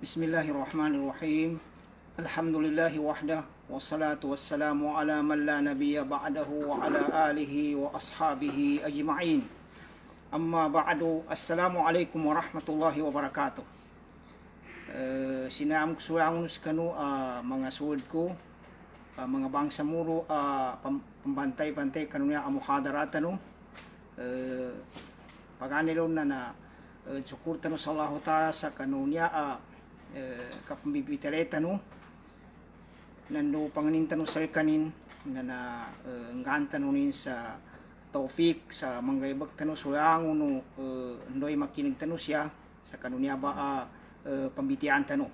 Bismillahirrahmanirrahim. Alhamdulillahi wahdah wassalatu wassalamu ala man la nabiyya ba'dahu wa ala alihi wa ashabihi ajma'in. Amma ba'du. Assalamualaikum warahmatullahi wabarakatuh. Sinam kusulangon kanu mga suod ko, mga bangsa muro, pambantay-bantay kanunya muhadarat ano. Paganilon na syukur tanu sa Allah Ta'ala sa kanunya kapambibiteleta no nando panganin tanu sa kanin na nganta no nin sa taufik sa mangaybag tanu sulangon no ndoy makinig tanu siya sa kanunya ba pambitian tanu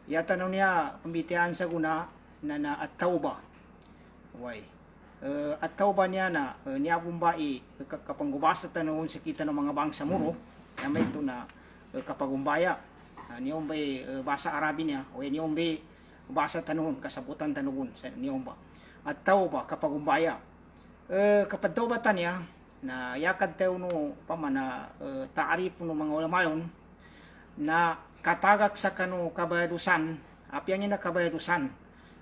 ya tanu niya pambitian sa guna na at-tauba way at-tauba niya na niya bumbai kapanggubasa tanu sa kita ng mga bangsa muro na may ito na kapagumbaya niyong ba bahasa Arabi niya o niyong ba bahasa tanong kasabutan tanungun sa niyong ba at tauba kapagumbaya kapag taubatan niya na yakad tayo no pamana taarip no mga ulamayon na katagak sa kanu kabayadusan apyan niya na kabayadusan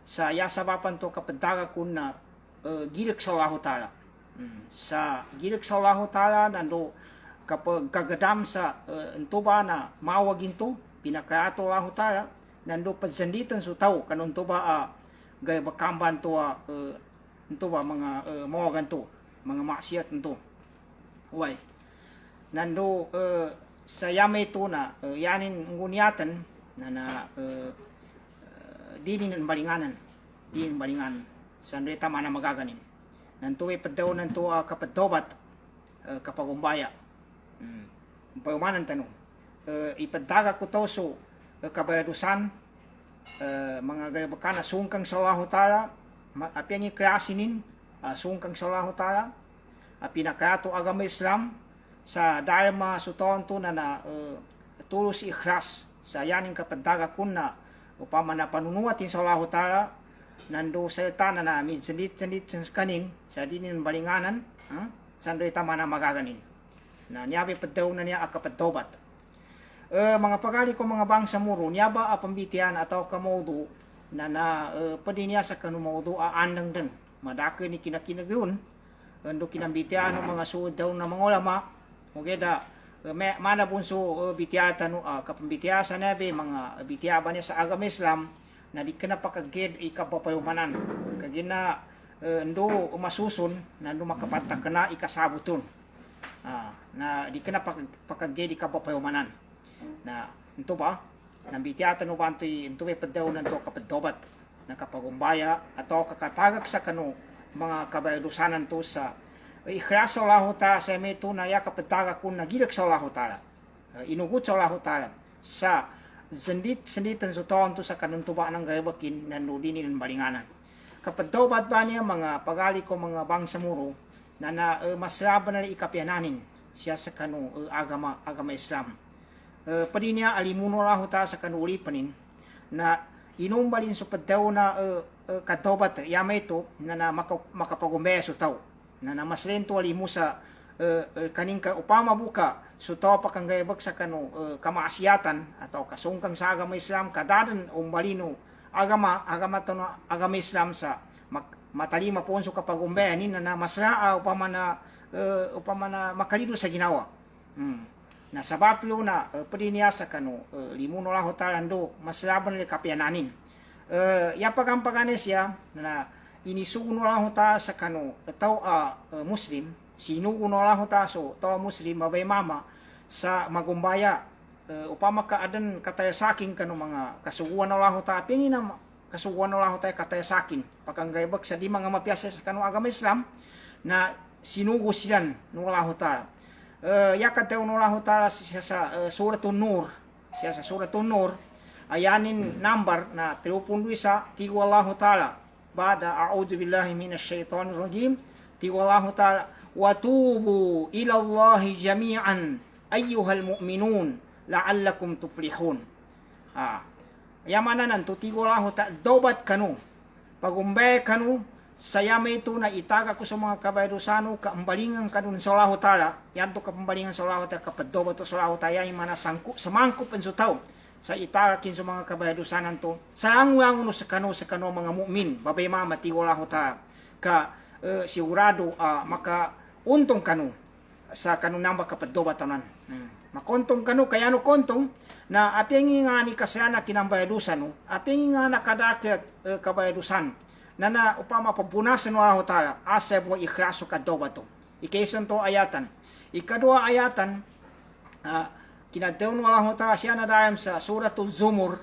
sa yasabapan to kapag tagak kun na gilik sa Allah Ta'ala sa gilik sa Allah Ta'ala nando kapag kagadam sa entuba na mawagin to pinakaato Allah Ta'ala nando pagsanditan so tao kanon to ba gaya bakamban to entuba mga mawagan to mga maksiat nito way nando sa yame to na yanin ngunyatan na dinin balinganan sandre tama na magaganin nanto ay padaw nanto kapatobat kapagumbaya payumanan tanong ipaddaga ko to so kabayadusan mga gayabakana sungkang sa Allah Ta'ala apian yung kreasinin sungkang sa Allah Ta'ala pinakayato agama Islam sa dharma suton to na tulos ikhlas sa yaning kapaddaga kun na upama na panunuatin sa Allah Ta'ala nando sa tana na sandit kanin sa dinin balinganan sandoy tama na magaganin na niyabi padaw na niya akapadtobat mga pagali ko mga bangsa muro niya ba pambitian atau kamodo na pwede niya sa kanumodo andang din madaki ni kinakinagyon ando kinambitian ng mga suod daw na mga ulama okay da mana bunso bitiata no kapambitiya sa nabi mga bitiya ba niya sa agama Islam na di ka na pakagid ikapapayumanan kagina ando masusun na ando makapatak ka na ikasabuton na di ka na pakagid ikapapayumanan na ito ba nambitiata no banto ito may padaw na ito kapadobat na kapagumbaya atau kakatagak sa kano mga kabayadusanan to sa ikhlas sa Allah Ta'ala sa may ito na ya kapatagak kung nagilag sa Allah Ta'ala inugot sa Allah Ta'ala sa sanditan sa taon to sa kanuntuba ng gayabakin na nudinin ng balinganan kapadobat ba niya mga pagali ko mga bangsa muro na masraban na ikapyananin siya sa kano agama Islam padi niya alimuno Allah ta sa kanuli panin na inumbalin so padaw na katobat yama ito na makapagumbaya so tao na maslento alimu sa kaning ka upama buka so tao pakanggayabag sa kano kamaasiyatan atau kasungkang sa agama Islam kadadan umbalino agama to agama Islam sa matalima po so kapagumbaya ni na masraa upama na makalido sa ginawa na sabaplo na pwede niya sa kano limuno lang hotalando mas laban li kapyananin yapagampaganes siya na inisuno lang hota sa kano tao muslim sinuuno lang hota so tao muslim mabay mama sa magumbaya upama ka adan kataya saking kano mga kasuguan na lang hota pini na kasuguan na lang hota kataya sakin pakangaybag sa di mga mapiyasa sa kano agama Islam na sinugo silan no lang hota yakad tayo Allah Ta'ala siya sa Suratun Nur siya sa Suratun Nur ayanin number na 32 tigo Allah Ta'ala bada a'udhu billahi minasyaitanir rajim tigo Allah Ta'ala watubu ila Allah jami'an ayyuhal mu'minun la'allakum tuflihun yamanan to tigo Allah Ta'ala dobat kanu pagumbay kanu saya may ito na itaga ko sa mga kabayrusano kaambalingan kanun sa Allah Ta'ala yan to kapambalingan sa Allah Ta'ala kapadoba to sa Allah Ta'ala yung mana sangku samangkup ang sutaw sa itarakin sa mga kabayadusanan to sa angwangon sa kano mga mu'min babay mamati wala ta ka sigurado maka untong kano sa kano nang makapadoba tanan makontong kano kaya no kontong na apeng nga ni kasana kinambayadusan no apeng nga nakadaka kabayadusan na upama pabunasan wala ta asa mo ikhaso kadoba to ikaysan to ayatan ikadua ayatan kinadaw ng Allah Ta'ala siya na dahil sa Suratul Zumur,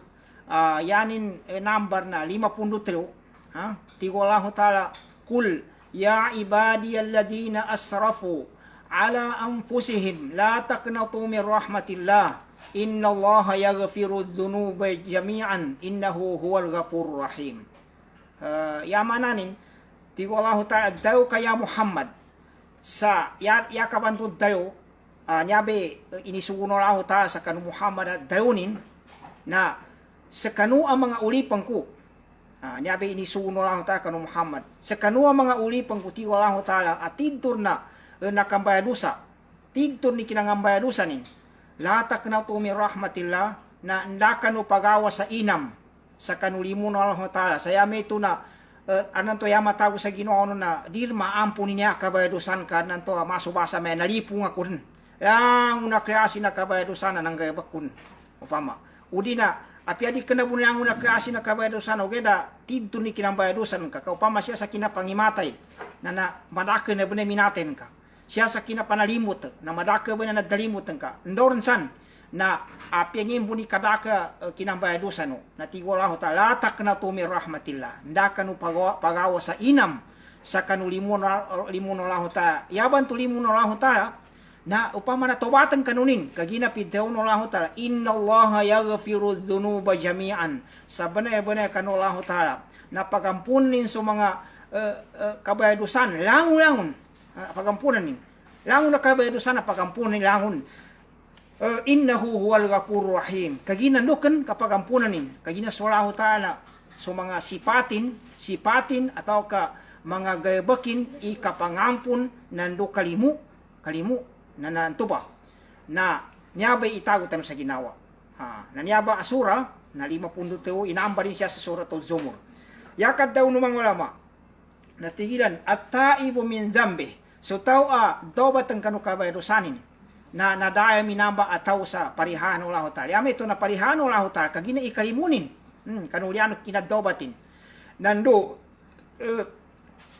yanin number na 53, tigo Allah Ta'ala, Kul, ya ibadiyalladina asrafu, ala anfusihim, la taqnatu min rahmatillah, inna Allah yaghfiru dhunuba jami'an, innahu huwal ghafurur rahim. Yamananin, tigo Allah Ta'ala, daw kaya Muhammad, sa yakabantun tayo, nyabe inisuno lang ta sa kanu Muhammad at dayunin na sa kanu ang mga ulipang ko nyabe inisuno lang ta kanu Muhammad sa kanu ang mga ulipang ko tiwa lang ta at tidtor na nakambayadusa tidtor ni kinangambayadusa nin latak na tumi rahmatillah na ndakanu pagawa sa inam sa kanu limuno lang ta saya may ito na anan to yamatago sa Ginoo na dir maampun niya kabayadusan ka nanto masubasa may nalipong ako rin lang una kreasi na kabayadusan ng gayabakun upama udi na apya di kanabun lang una kreasi na kabayadusan o geda tidto ni kinambayadusan ka upama siya sa kinapangimatay na madaka na bunay minaten ka siya sa kinapanalimot na madaka ba na nagdalimot ka ndoron san na apya ngimbo ni kadaka kinambayadusan na tigwala ho ta latak na tumi rahmatillah ndaka no pagawa sa inam sa kanulimuno laho ta yaban tulimuno laho ta na upama na tawatan kanunin kagina pidaw no Allah Ta'ala inna Allah yaghfiru dhunuba jami'an sa banay-banay kanu Allah Ta'ala na pagampunin sa mga kabayadusan langon pagampunan nin langon na kabayadusan na pagampunin langon innahu huwal ghafurur rahim kagina nuken kapagampunan nin kagina sa Allah Ta'ala so mga sipatin atau ka mga gayabakin ikapangampun nando kalimu na nantuba na niyabay itago tayo sa ginawa. Na niyaba asura na 52 inaamba rin siya sa Suratul Zumur. Yakad daw ng mga ulama na tigilan at taibo min zambi. So tao dobat ang kanu kabayrusanin na nadaya minamba ataw sa parihan o lahotal. Yami ito na parihan o lahotal kagina ikalimunin. Kanuliano kinadobatin. Nando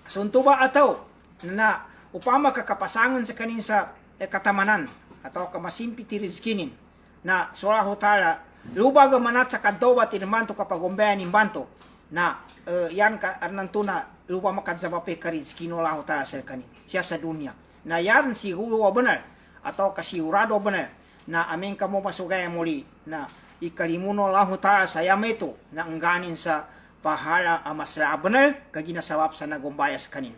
suntuba ataw na upama kakapasangan sa kanin sa katamanan atau kamasimpi rizkinin na suraho tala lubag manat sa kadobat inmanto kapag umbayan imbanto na yan ka arnanto na lupa makadsabape ka rizkino laho tala sa kanin siya sa dunya na yan siguro benar atau kasigurado benar na aming kamo masugaya muli na ikalimuno laho tala sa yameto na angganin sa pahala amasra benar kaginasawap sa nagumbayas kanin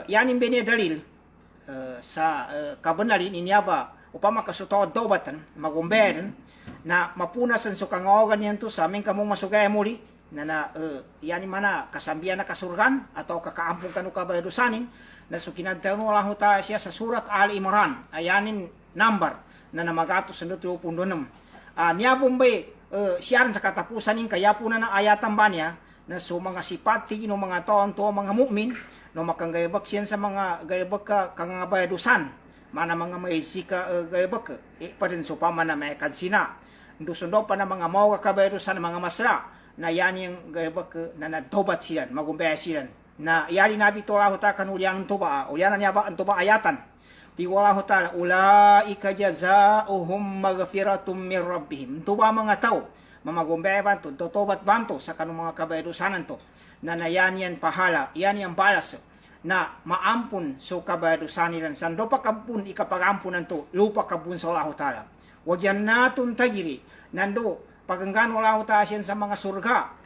yan imbene dalil sa kabenarin inyaba upama kasuto dobatan magumberan na mapunasan so kangogan yan to sa aming kamong masugaya muli na yan mana kasambian na kasurgan atau kakaampong kanu kabayadusanin na so kinadtano lang ta siya sa surat Al Imran ayanin number na namagato sa 26 niya bombay siyaran sa katapusan ning kaya po na ayatan ba niya na so mga sipati no mga taon to mga mu'min no makanggayabak siyan sa mga gayabak ka kangabayadusan mana mga maisika gayabak pa rin so pa man na may kadsina ndusundo pa na mga mga kabayadusan mga masra na yan yung gayabak na nadobat siyan magumbaya siyan na yali nabi to Allah ta kanulyang tuba ulyanan niya ba ang tuba ayatan ti Allah ta ulaika jazaohum maghfiratum min rabbihim tuba mga tao mamagumbaya banto totobat banto sa kanung mga kabayadusanan to na yan yan pahala, yan yan balas na maampun so kabayadusan nilan. Sando pa kampun ikapagampunan to, lupa kabun sa Allah Ta'ala. Wagyan natun tagiri, nando paganggano Allah Ta'ala siyan sa mga surga,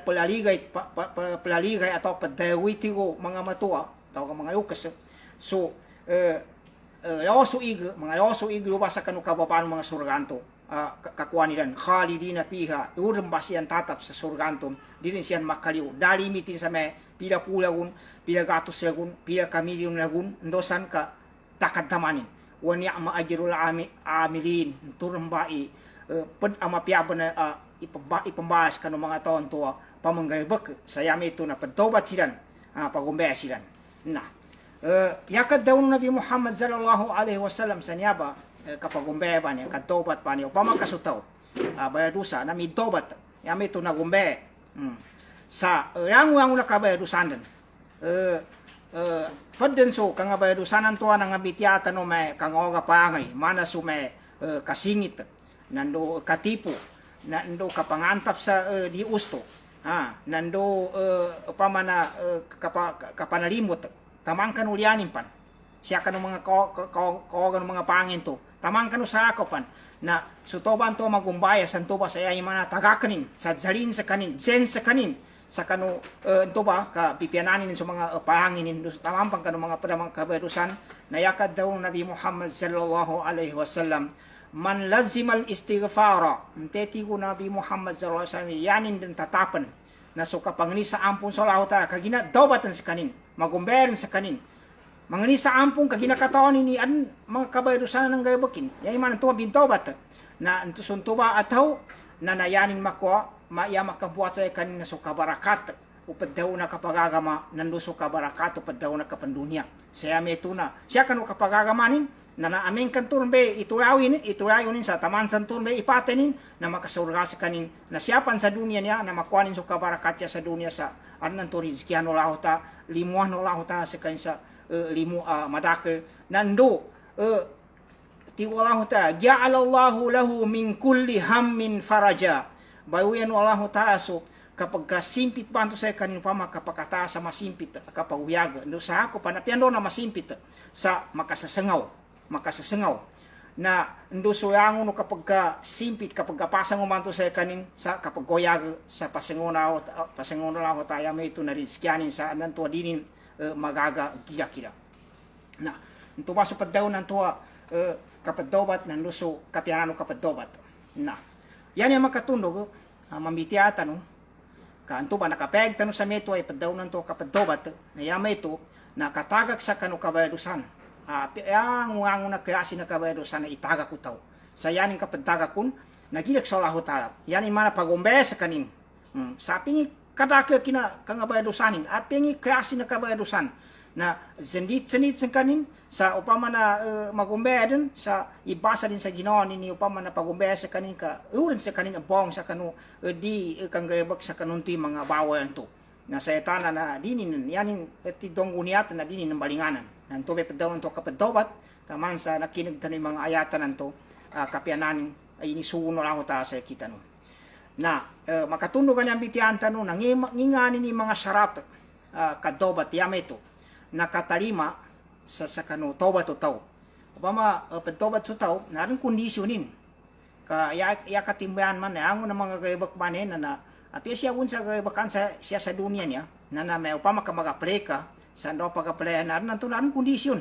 palaligay atau padawiti ko mga matua, atau mga lukas. So, mga loso ig lupa sa kanukababaan mga surganto. Kakuha nilan khalidina piha urang basian tatap sa surgantom dirin siyan makaliw dalimitin sa may pila pulagun pila gatos lagun pila kamilyon lagun ndosan ka takad tamanin wa ni'ma ajrul amilin turun bai pad amapiaba na ipambahas ka ng mga taon to pamanggalbak sa yami ito na padtobat silan pagumbaya silan na yakad daw ng Nabi Muhammad sallallahu alaihi wasallam sa niyaba kapagumbaya ba niya kadtobat pa niya pamakasutaw bayadusa na midtobat yami ito nagumbaya sa yang nakabayadusan din padden so kang bayadusanan to nang abitiata no may kang oga pangay mana so may kasingit nando katipo nando kapangantap sa di usto nando pamana kapanalimot tamang kan ulyanin pan siya kan mga kaogan mga pangin to tamang kan sa ako pan na sutoban to magumbaya santo ba sa iya mga tagakanin sa zalin sa kanin zen sa kanin sa kanu ento ba ka pipiananin sa mga pahangin tamang pang kanu mga padamang kabarusan nayakad daw Nabi Muhammad sallallahu alaihi wasallam man lazimal istighfara teti ko Nabi Muhammad sallallahu alaihi wasallam yanin din tatapan na so kapangni sa ampun sa Allah ta kagina dawatan sa kanin magumberin sa kanin mangani sa ampun kagina kataon ni an mga kabarusan ng gayabakin yay man to bintobat na ento suntuba ataw na nayanin makwa maya makabuat sa kanin na so kabarakat upad daw na kapagagama nando so kabarakat upad daw na kapandunya saya meto na siya kanu kapagagamanin na naamin kan turbe iturayin sa taman san turbe ipatenin na makasurga sa kanin na siyapan sa dunya niya na makuanin so kabarakat sa dunya sa arnan to rizkihan ulah ta limuan ulah ta sa kanin sa limu madakal nando tiwalahu ta ja'alallahu lahu min kulli hammin faraja bayuyan Allah Ta'ala so kapag kasimpit pa sa kanin pa makapakata sa masimpit kapag uyaga no sa ako panapian do na masimpit sa makasasangaw na ndo so yang no kapag simpit kapag pasang umanto sa kanin sa kapag uyaga sa pasanguna lang tayo may ito na rizkyanin sa nanto dinin magaga kira na ito ba so padaw nanto kapag dobat nan luso kapianano kapag dobat na yan yung makatundog, mamitiata no. Kanto ba nakapeg tano sa meto ay padaw nanto kapadobat na yama ito nakatagak sa kanu kabayadusan. Ang wango na klase na kabayadusan na itagak utaw. Sa yaning kapadagak kun nagilak sa Allah Ta'ala. Yan yung mana pagumbe sa kanin. Sapi kadake kina kangabayadusanin. Apingi klase na kabayadusan na zendit sa kanin sa upama na magumbe din sa ibasa din sa Ginoo ni upama na pagumbe sa kanin ka ulan sa kanin bong sa kanu di kang gayabak sa kanunti mga bawal to na sa etana na dinin yanin ti dongguniat na dinin ng balinganan nanto be padawan to kapadobat taman sa nakinig tanin mga ayatan nanto kapianan ay nisuno lang ta sa kita no na makatundo kanyang bitian tanong nangingani ni mga syarat kadobat yameto nakatalima sa kanu tobat utaw. Upama pagtobat utaw narin kondisyonin. Ya katimbayan man ang mga kaibak manen na apia siya sa kaibakan siya sa dunia niya na may upama ka magapleka sa do pagaplaya narin nanto narin kondisyon.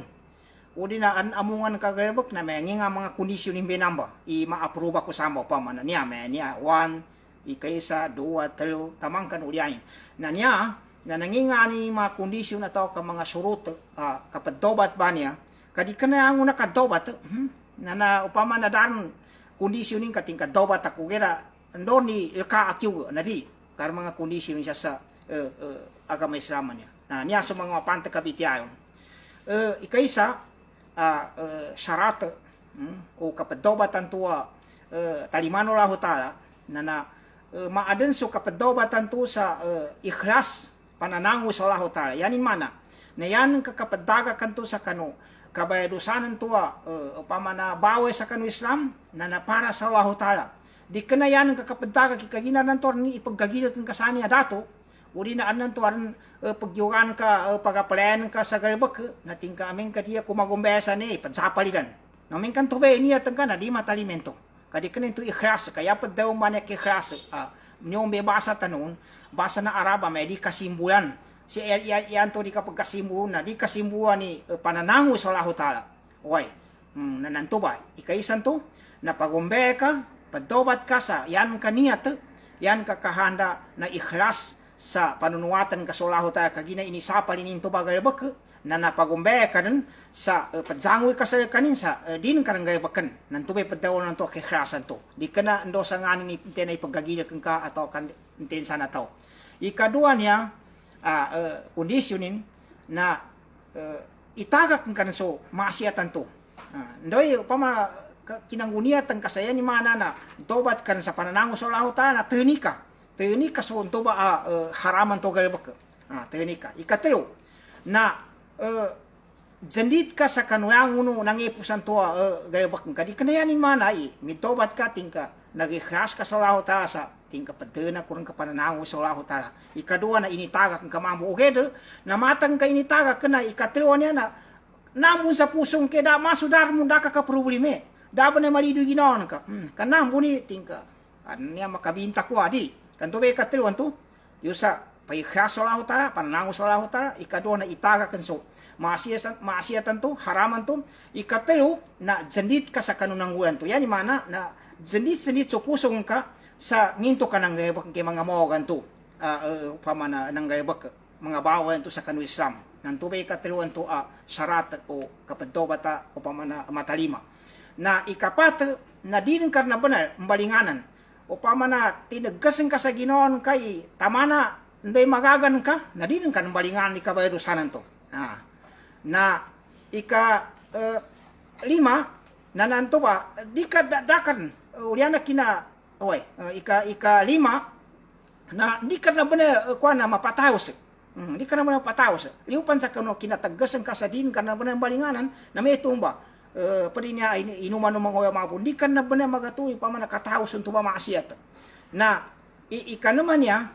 Udi na amungan ka kaibak na may nga mga kondisyon in binamba i-ma-approve ko sa mo upama na niya may niya 1 ikaisa 2 3 tamang kan ulianin. Na niya na nangingani mga kondisyon na tao ka mga surut kapag dobat ba niya kadi ka na ang una kadobat na upama na dan kondisyonin kating kadobat ako kira ando ni ilka akyu na di kar mga kondisyon siya sa agama Islam niya na niya sa mga panta kabitiayon ikaisa syarat o kapag dobatan tuwa talimano Allah Ta'ala na maaden so kapag dobatan tu sa ikhlas pananango sa Allah Ta'ala. Yanin mana. Na yan ang kakapadaga kanto sa kano. Kabayadusanan tuwa. Upama na bawe sa kano Islam. Na para sa Allah Ta'ala. Di ka na yan ang kakapadaga kikagina nanto. Ipagkagilot ng kasani dato. Uri na anan to. Pagyugan ka. Pagapalayan ka sa galbak. Nating ka aming katiya kumagumbesa ni. Padsapalidan. Namin kan to ba niya tangka na di matalimento. Kadi ka na ito ikhlas. Kaya pag daw man ikhlas. Niyong bebasa tanon. Basa na Araba may di kasimbulan. Si yan to di kapag kasimbuhan na di kasimbuhan ni pananango sa Allah Ta'ala. Okay. Nananto ba? Ikaisan to na pagumbe ka, pagdobat ka sa yan kaniyat, yan kakahanda na ikhlas sa panunuatan kasolaho ta kagina ini sapal ini to bagay bak na napagumbay kanin sa padzangoy kasal kanin sa din kan gay bakan nan tubay padaw nan to kekrasan to di kana ndo sa ngani ni tenay paggagila ka atau kan ten sana tao ikadua niya kondisyonin na itagak kan so maasiatan to ndoy pama kinangguniatan kasaya ni mana na tobat kan sa pananango sa laho ta na tehnika so toba haraman to gay bak tehnika ikatelo na jandit ka sa kanuyang uno nangipusan to gaya bakang ka di kanayanin mana mitobat ka tingka nagikhas ka sa laho ta sa tingka padena kurang ka pananaw sa laho ta ikadua na initaga kang kamambo okay na matang ka initaga ka na ikatlo niya na namun sa pusong ke da masudar mo da ka probleme da ba na marido ginaon ka kanam buni tingka niya makabinta ko adi kanto be ikatlo anto yusa paikhas sa laho ta pananaw sa laho ta ikadua na itaga kan so maasiatan to haraman to ikatelo na jandit ka sa kanunanguan to yan mana na jandit so pusong ka sa nginto ka nang gayabak kay mga mogan to pamana nang gayabak mga bawan to sa kanu Islam nan to ba ikateluan to syarat o kapadobata o pamana matalima na ikapat na din karna benar membalinganan o pamana tinagasan ka sa Ginoon kay tamana nday magagan ka na din kan membalinganan ni kabayadusanan to na lima na nanto ba di ka dadakan uliana kina lima na di ka na bana kwa na mapataos di ka na bana mapataos liupan sa kano kinatagasan ka sa din ka na bana balinganan na may tumba pwede niya inuman ng mga mapun di ka na bana magatuloy pa man nakataos unto ba maasiyat na naman niya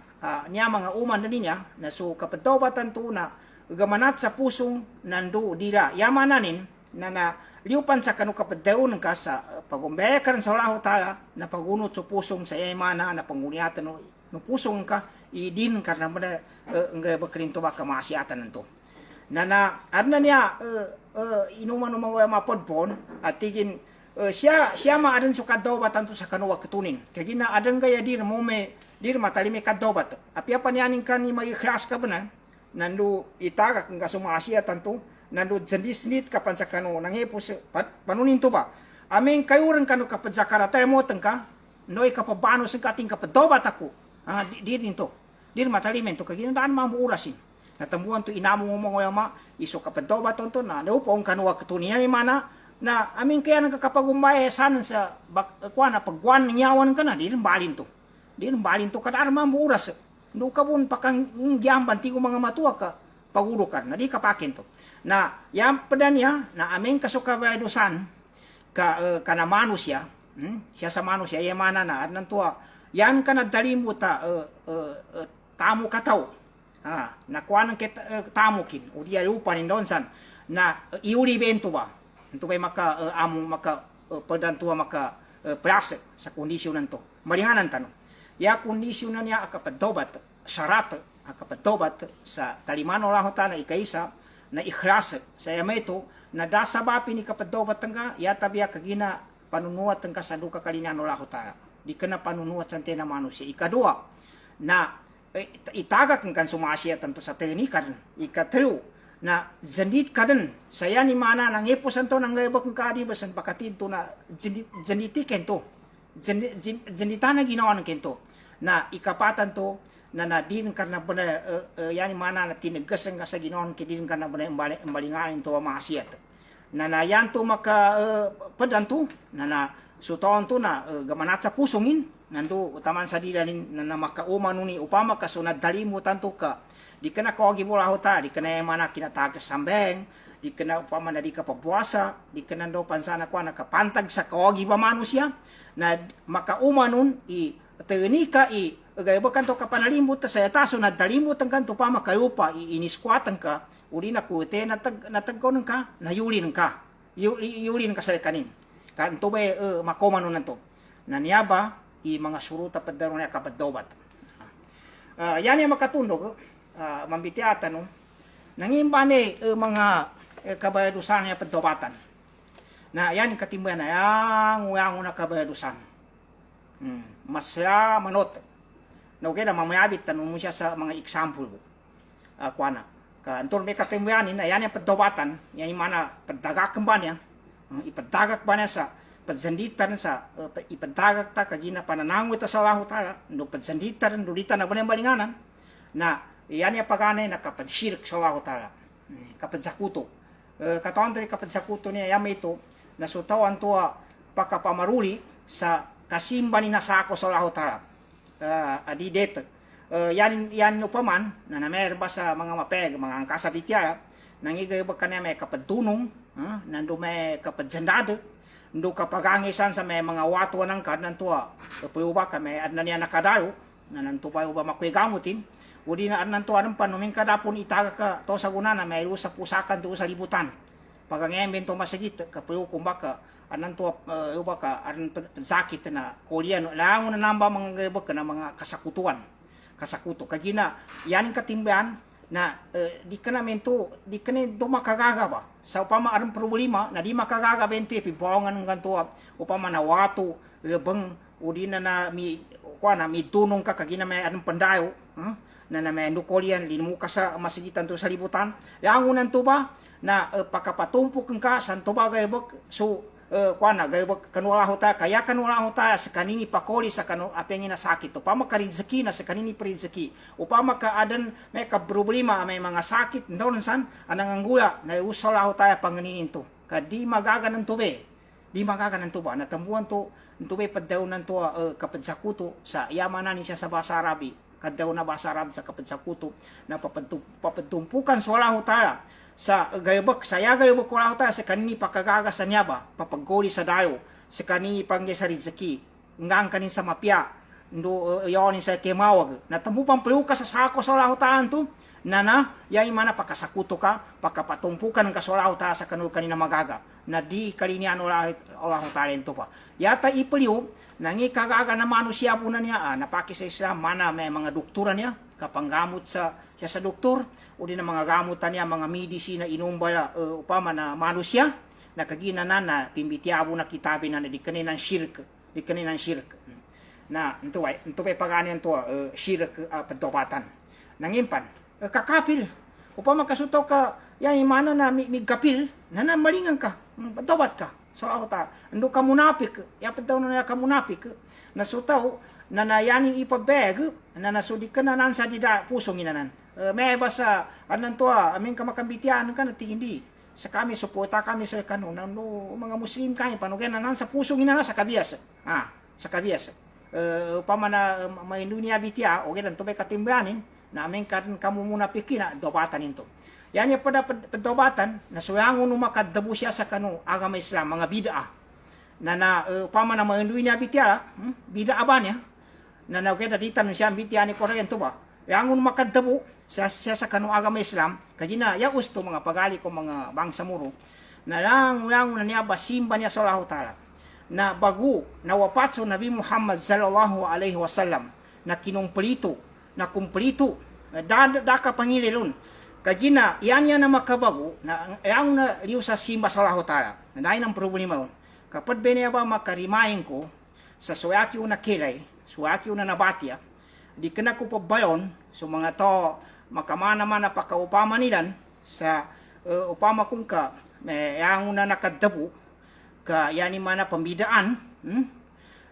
niya mga uman na niya na so kapatobatan to na gamanat sa pusong nando dila yamananin na liupan sa kanu kapadaon ka sa pagumbay ka sa laho tala na pagunot sa pusong sa yamana na pangunyatan no pusong ka idin karna bana nga bakrinto ba ka maasiatan nanto na adna niya inuman mga mapodpon at tigin siya maadan so kadobat tanto sa kanu waktunin kagina adang gaya dir mo me dir matalime kadobat api apa nianing kan ni magikhlas ka bana nandu itagak nga sumasia tanto nandu jandisnit kapan sa kanu nangepos panunin to ba aming kayuran kanu kapag zakara tayo mo tangka noy kapabano sa kating kapadobat ako di to dir matalimen to kaginandaan mamuurasin natambuan to inamo mo mga yama iso kapadobat to na naupong kanu waktunia ni mana na aming kaya nagkakapagumbay sanan sa kuana pagwan nyawan ka na dir balin to kadar mamuuras no kabun pakang gyamban ti ko mga matuwa ka pagurukan na di kapakin to na yan pada niya na aming kasukabayadusan kana manusia siya sa manusia yamana na at nantua yan ka nagdalimut tamu kataw nakuha ng tamukin o di lupa ni donsan na iuli bento ba ito ba maka padantua maka prase sa kondisyon nanto marihanan tanong ya kondisyon na niya akapadobat syarat akapadobat sa talimano laho ta na ikaisa na ikhlas sa yameto na dasabapi ni kapadobat tangga ya tabiya kagina panunuat tangka sa duka kalinano laho ta di kana panunuat sa tena manusia ikadua na itagak kan sumasya tanto sa teknikan ikatelu na jandit kaden saya ni mana nang eposan to nang gaibak kadi basan pakatid to na janditiken to janditana ginawa ng kento na ikapatan to na nadin karna bana yani mana na tinagas nga sa ginaon kidin karna bana embalingan to maasiat na yan to maka padanto na suton to na gamanat sa pusongin nando utaman sa dilanin na makauman ni upama kasunad dalimu tanto ka di kana kogi bola hota di kana mana kinatagas sambeng di kana upama na di ka pabuasa di kana do pansana kwa nakapantag sa kogi ba manusia na makaumanon tenika gaybakan to kapanalimut saya taso na dalimut ang kanto pa makalupa iniskwatan ka uli na kute natagkonon ka nayulin ka yulin ka sa kanin kanto ba makomanon nanto na niyaba mga suruta padaro na kapadobat yan yung makatundog mambitiatan no nangimbane mga kabayadusan niya padobatan na yan katimbayan na yang na kabayadusan masya manot no kaya mamayabit tanong mo siya sa mga example po. Kuana ka antol may katimbayanin na yan yung padobatan yan yung mana paddagak ba niya ipadagak ba niya sa padsanditan sa ipadagak ta kagina pananango ta sa Allah taala no padsanditan dulita na ba niya balinganan na yan yung paganay na kapadsirk sa Allah taala kapadsakuto katawan dari kapadsakuto niya yama ito na sutawan tuwa pakapamaruli sa kasimba ni nasako sa Allah taala adidet yan upaman na namer ba sa mga mapeg mga kasabitya nangigay ba kanya may kapadtunong nando may kapadsandado ndo kapagangisan sa may mga wato ng kad nantua puyo ba kami ad na niya nakadaro na nanto pa ba makwegamutin udi na ad nantua ng panuming kadapon itaga ka to sa guna na may sa pusakan to sa libutan pagangembento masagit kapuyo kumbaka anan to uba ka aran sakit na Koreano lang na namba mga gabak na mga kasakuto kagina yan katimbayan na di ka namin to makagaga ba sa upama aran problema na di makagaga bente pibawangan ng ganto upama na wato lebang udi na mi tunong ka kagina may anong pandayo na may Korean limu ka sa masigitan to sa libutan yang unan to ba na pakapatumpok ka san to ba gabak so gaybo kanulaho ta kaya kanulaho ta sa kanini pakoli sa kanu apengin na sakit upama ka rizki na sa kanini rizki upama ka adan may ka problema may mga sakit ndon san anang anggula na usalaho ta panganin to kadi magaganan to be di magaganan to ba natambuan to be paddaw nan to kapadsakuto sa yamanan ni siya sa bahasa Arabi kaddaw na bahasa Arab sa kapadsakuto na papadtumpukan salaho ta sa galbak saya galbak ko ta sa kanini pakagaga sa niya ba papagoli sa dayo sa kanini pangge sa rizki ngang kanin sa mapya ndo yon sa kemawag natambu pang peluka sa sako sa lahutaan to nana yay mana pakasakuto ka pakapatumpukan ng kasolaho ta sa kanina magaga na di kalinian Allah talento pa yata ipaliw nangi kagaga na manusia po na niya napaki sa Islam mana may mga doktora niya kapanggamot siya sa doktor o din ang mga gamutan niya mga medisina inumbala upama na manusia na kaginanan na pimbitiabo na kitabi na di kaninang shirk na ito ay pagani to shirk padobatan nangimpan kakapil upama kasuto ka yan imana na migkapil na malingan ka padobat ka so ta ando ka munapik yapad daw na ka munapik na sutaw na nayaning ipabeg na nasudi ka na nan sa dida pusong inanan may basa anan to aming kamakambitian ka na tingindi sa kami suporta kami sa kanon no mga muslim kay panugen nan sa pusong inanan sa kabias sa kabias upama na may dunia bitia o gidan to may katimbanin na aming kan kamu munapik na dobatan into yan yung padobatan na suyangon makadabu siya sa kanu agama Islam mga bid'ah na upama na mga dunia bitia bid'ah ba niya na nakita dito siya bitia ni Korean to ba yang makadabu siya sa kanu agama Islam kagina ya gusto mga pagali ko mga bangsa muro na lang na niya basimba niya sa Allah taala na bago na wapat sa Nabi Muhammad sallallahu alaihi wasallam na kinumpleto na kumpleto da ka pangililon kagina yan na makabago na yang na liw sa simba sa Allah taala na dahil ng problema yun kapag benaya ba makarimahin ko sa suwaki na kilay suwaki na nabatya di kena ko pabayon so mga to makamana-mana pakaupama nilan sa upama kung ka may yang na nakadabu ka yani mana pambidaan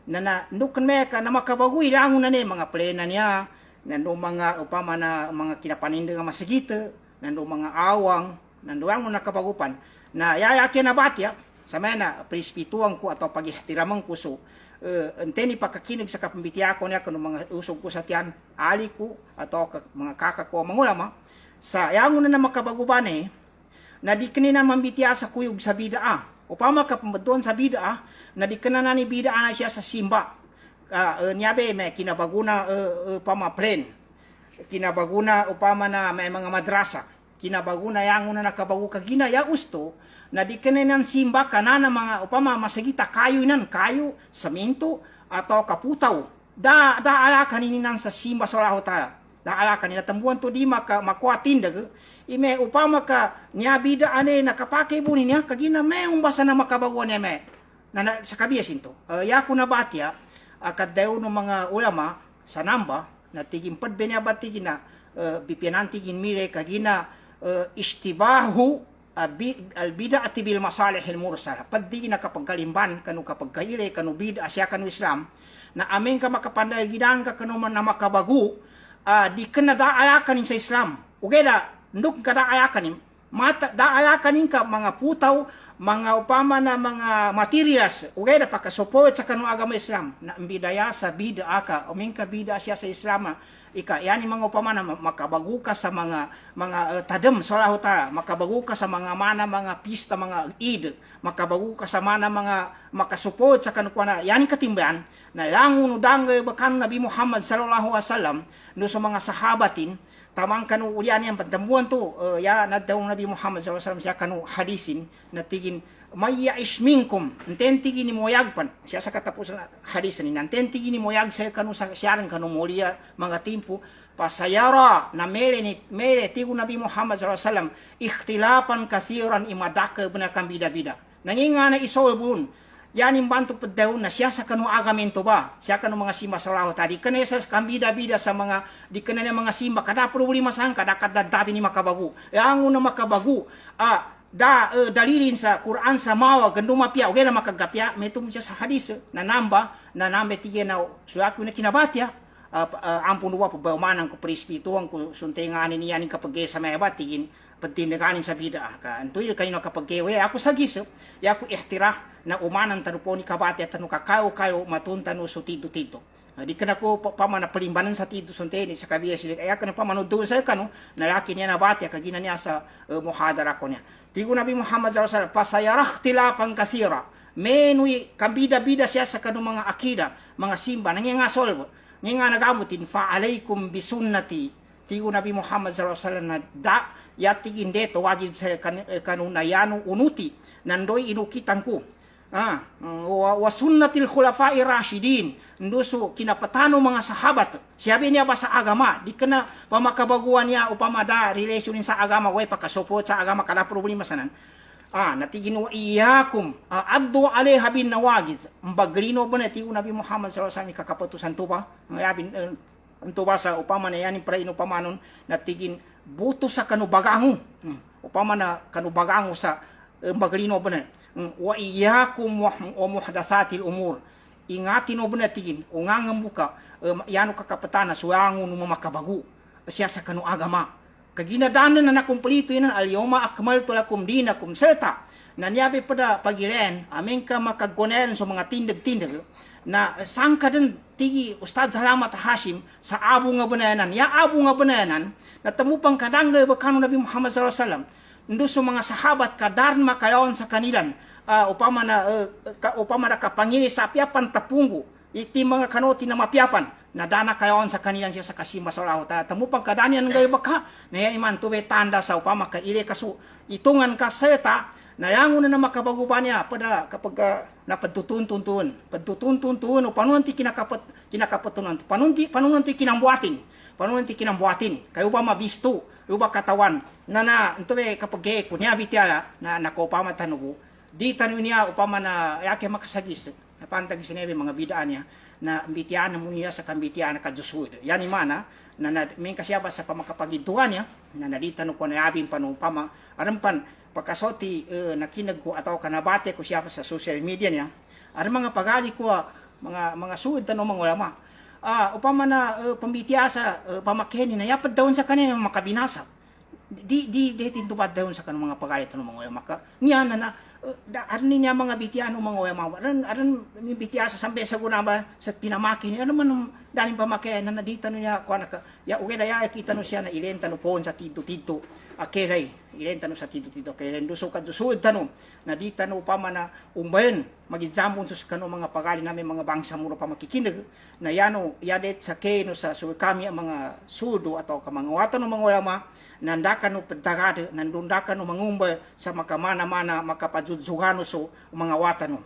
na nukan me ka na makabago ilang na ni mga plena niya nando mga upama na mga kinapaninda nga masigita nando mga awang nando ang nakabagupan na yayaki na batya sa mena prispituang ko atau pagihtiraman ko so enteni pakakinig sa kapambitiya ko niya kung mga usog ko sa tiyan ali ko atau mga kakak ko mangulama sa yang na makabaguban na di kanina mambitiya sa kuyog sa bidaa upama kapambaduan sa bidaa na di kanana ni bidaa na siya sa simba niyabe may kinabaguna upama plen kinabaguna upama na may mga madrasa kinabaguna yang na nakabagu kagina ya gusto na di kanina simba kanana mga upama masagita kayo kayo saminto atau kaputaw da ala kanininang sa simba sa Allah taala da ala kanina tambuan to di makuatin dag ime upama ka niya bida ane nakapake bunin niya kagina may umbasa na makabaguan niya may na sa kabiyasin to ya kuna batya akadayo ng mga ulama sa namba na tigin padbenya batigin na bipianan tigin mire kagina istibahu al bid'ati bil masalih al mursala paddi na kapag kalimban kanu kapag kaire kanu bid'a siya kanu Islam na amin ka makapanday gidan ka kanu man na makabagu di kana daalakan sa Islam ugeda nduk ka daalakan mata daalakan ka mga putaw mga upama na mga materials ugeda pakasupport sa kanu agama Islam na bidaya sa bid'a ka amin ka bid'a siya sa Islam yani mga upama na makabagu ka sa mga tadem salah ta makabagu ka sa mga mana mga pista mga Eid makabagu ka sa mana mga makasupport sa kanukwana yani katimban na langun udang bakan Nabi Muhammad sallallahu alaihi wasallam no sa mga sahabatin tamang kanu ulian yang pertemuan tu ya nadaw Nabi Muhammad sallallahu alaihi wasallam siya kanu hadisin na tigin may ya'ish minkum ntentigi ni moyagpan siya sa katapusan hadis ni ntentigi ni moyag sa kanu sa siyaran kanu mulia mga timpo pasayara na mere tigu Nabi Muhammad sallallahu alaihi wasallam ikhtilapan kathiran imadaka benakan bida-bida nanginga na isolbun yani bantu pedaw na siya sa kanu agamento ba siya kanu mga simba salaho tadi kana sa kambida-bida sa mga di kana mga simba kada problema sang kada kadadabi ni makabagu yang una makabagu dalilin sa Quran sa mawa ganduma pia ogena makagapya metum siya sa hadis na namba tiye na suaku na kinabatya ampun wa pabaumanan ko prispituan ko suntenganin niya ning kapag sa may batigin pagtinaganin sa bida ka antuil kanino kapag we ako sagis ya ako ihtirah na umanan tanupo ni kabati at tanu kakao kayo matunta no so tito di kana ko pamana palimbanan sa tito sunteni sa kabiya sila kaya kana pamano do sa kanu nalaki niya na bati kagina niya sa muhadara ko niya tigo Nabi Muhammad sallallahu alaihi wasallam pasayarah tilapan kathira menui kabida-bida siya sa kanu mga akida mga simba nangingasol nga nagamutin fa alaikum bisunnati tigo Nabi Muhammad sallallahu alaihi wasallam na yatigin deto wajib sa kanuna yanu unuti nandoy inukitan ko wa sunnatil khulafai rasyidin nduso kinapatano mga sahabat siyabi niya ba sa agama di kana pamakabaguan niya upama da relationin sa agama way pakasupot sa agama kada problema sanan natigin wa iyakum addu alaiha bin nawagiz mbagrino ba natigo Nabi Muhammad sallallahu alaihi wasallam kakapatusan to ba ngayabin to ba sa upama na yanin para inupamanon natigin buto sa kanubagango upama na kanubagango sa mbagrino ba na wa iyyakum wa muhdatsatil umur ingatin no benatigin ungangan buka yano kakapatana suangon no makabagu siya sa kanu agama kaginadanan na nakumplito yan al-yawma akmaltu lakum dinakum serta nanyabi pada pagilen amin ka makagonen sa mga tindag-tindag na sangka din tigi Ustad Salamat Hashim sa abo nga banayanan ya abo nga banayanan na tamupang kadangga bakano Nabi Muhammad sallallahu alaihi wasallam ndo so mga sahabat kadarn makayawan sa kanilan upama na kapangili sa piapan tapunggo iti mga kanoti na mapiapan na dana kayawan sa kanilan siya sa kasimba sa Allah ta tamupang kadanian ng baka na yan iman tuwe tanda sa upama ka ile kaso itungan ka seta na yango na makabaguban niya pada kapag napadtutuntun panunan ti kinakapatunan panunan ti kinambuatin kayo ba mabisto uba katawan na tuwe kapag kunya bitiala na nakopama tanugo di tanu niya upama na yake makasagis napantag sinebe mga bidaan niya na bitian mo niya sa kambitian na kadusud yan imana na min kasyaba sa pamakapagituan niya na nadita no ko na abin pa no pama arampan pagkasoti nakinag ko ataw kanabate ko siya sa social media niya aram mga pagali ko mga suud tanu mga ulama upama na pambitiasa pamakeni na yapad daw sa kanina makabinasa di tintupad daw sa kanang mga pagalit ng mga ulama ka niya na niya mga bitiano mga ulama aran ni bitiasa sampai sa gunaba sa pinamaki niya man daling pamaki na nadita niya ko naka ya uge ya kita no siya na ilenta no pon sa tito akelay ilenta no sa tito akelay duso kadusud tano nadita no upama na umbayan magizambon sa kano mga pagali namin mga bangsa muro pa makikindag na yano yadet sa keno sa kami ang mga sudo atau kamangawatan ng mga ulama nandakan no pedagade nandundakan no mangumba sa makamana-mana makapajudzuhano so mga watan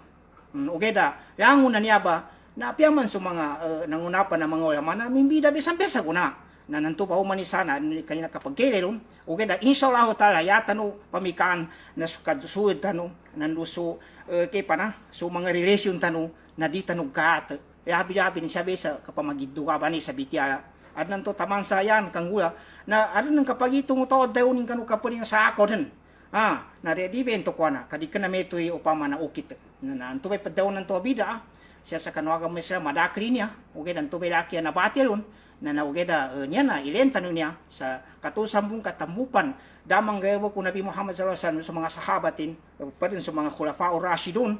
no ugeda yango na niya ba na apiaman so mga nangunapan na mga ulama na mimbida bisan besa guna na nanto pa humani sana kanina kapag kailan ugeda insyaallah taala yata no pamikaan na sukadusud tano nanduso kay pa na so mga relation tano na di tanog kat yabi ni sabi sa kapamagiduka ba ni sa bitiala adnan to taman sayan kang gula na adnan kapag itong to daw ning kanu kapuning sa ako din na di bento ko na kadi kana metoy upama na ukit na anto bay padaw nan to bida siya sa kanwaga mo siya madakri niya uged anto bay laki na batilon na ugeda niya na ilenta niya sa katusambong katambupan damang gawa ko Nabi Muhammad sallallahu alaihi wasallam sa mga sahabatin pa rin sa mga khulafa o rashidun